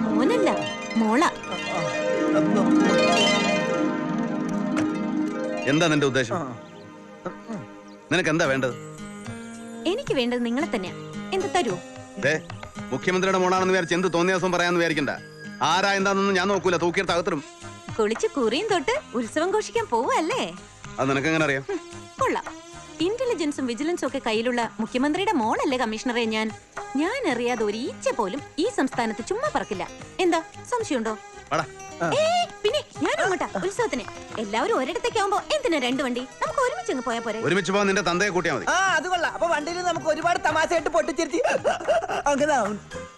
മോനല്ല, മോള. എന്താ നിന്റെ ഉദ്ദേശം? നിനക്ക് എന്താ വേണ്ടത്? എനിക്ക് വേണ്ടത് നിങ്ങളെ തന്നെയാ. എന്ത് തരൂ? മുഖ്യമന്ത്രിയുടെ മോളാണെന്ന് വിചാരിച്ച് എന്ത് തോന്നിയ ദിവസം പറയാന്ന് വിചാരിക്കണ്ട. ആരാ എന്താണെന്ന് ഞാൻ നോക്കൂല, തൂക്കിയെടുത്ത് അകത്തിടും. കുളിച്ച് കുറിയും തൊട്ട് ഉത്സവം ഘോഷിക്കാൻ പോവല്ലേ? അത് നിനക്ക് എങ്ങനെ അറിയാം? കൊള്ളാം. ഇന്റലിജൻസും വിജിലൻസും ഒക്കെ കയ്യിലുള്ള മുഖ്യമന്ത്രിയുടെ മോളല്ലേ കമ്മീഷണറെ ഞാൻ. ഞാൻ അറിയാതെ ഒരു ഈച്ച പോലും ഈ സംസ്ഥാനത്ത് ചുമ്മാ പറക്കില്ല. എന്താ സംശയമുണ്ടോ? പിന്നെ ഞാൻ അങ്ങോട്ടാ ഉത്സവത്തിന്. എല്ലാവരും ഒരിടത്തേക്കാവുമ്പോ എന്തിനാ 2 വണ്ടി? നമുക്ക് ഒരുമിച്ച് അങ്ങ് പോയാ പോരെ? ഒരുമിച്ച് പോകാൻ നിന്റെ തന്തയെ കൂട്ടിയാ മതി. അത് കൊള്ളാം. അപ്പൊ വണ്ടിയിൽ നമുക്ക് ഒരുപാട് തമാശയായിട്ട് പൊട്ടിച്ചിരിച്ച്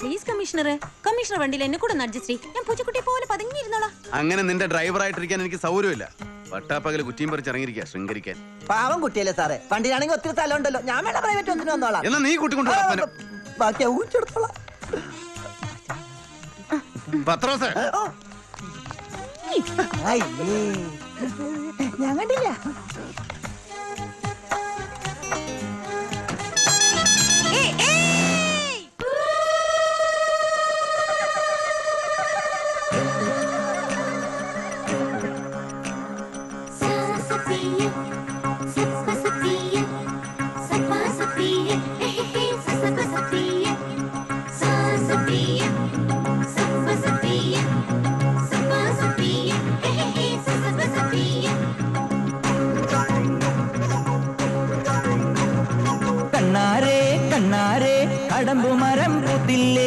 പ്ലീസ് കമ്മീഷണറെ, കമ്മീഷണർ വണ്ടിയിൽ എന്നെ കൂടെ അഡ്ജസ്റ്റ് ചെയ്യ്. ഞാൻ പൂച്ചക്കുട്ടിയെ പോലെ പതുങ്ങിയിരുന്നോളാം. അങ്ങനെ നിന്റെ ഡ്രൈവറായിട്ടിരിക്കാൻ എനിക്ക് സൗകര്യമില്ല. പട്ടാപ്പകല് കുറ്റിയും പറിച്ചിറങ്ങിയിരിക്കുക ശൃംഗരിക്കാൻ. പാവം കുട്ടിയല്ലേ സാറേ, വണ്ടിയിലാണെങ്കിൽ ഒത്തിരി സ്ഥലം ഉണ്ടല്ലോ. ഞാൻ വേണ്ട പ്രൈവറ്റ് ഒന്നിനും വന്നോളാം. എന്നാ നീ കൂട്ടിക്കൊണ്ടു ബാക്കി ഊച്ചെടുത്തോളാം. പത്രോസേ, ഞാൻ കണ്ടില്ല. കണ്ണാരേ കണ്ണാരേ കടമ്പുമരം പൂത്തില്ലേ.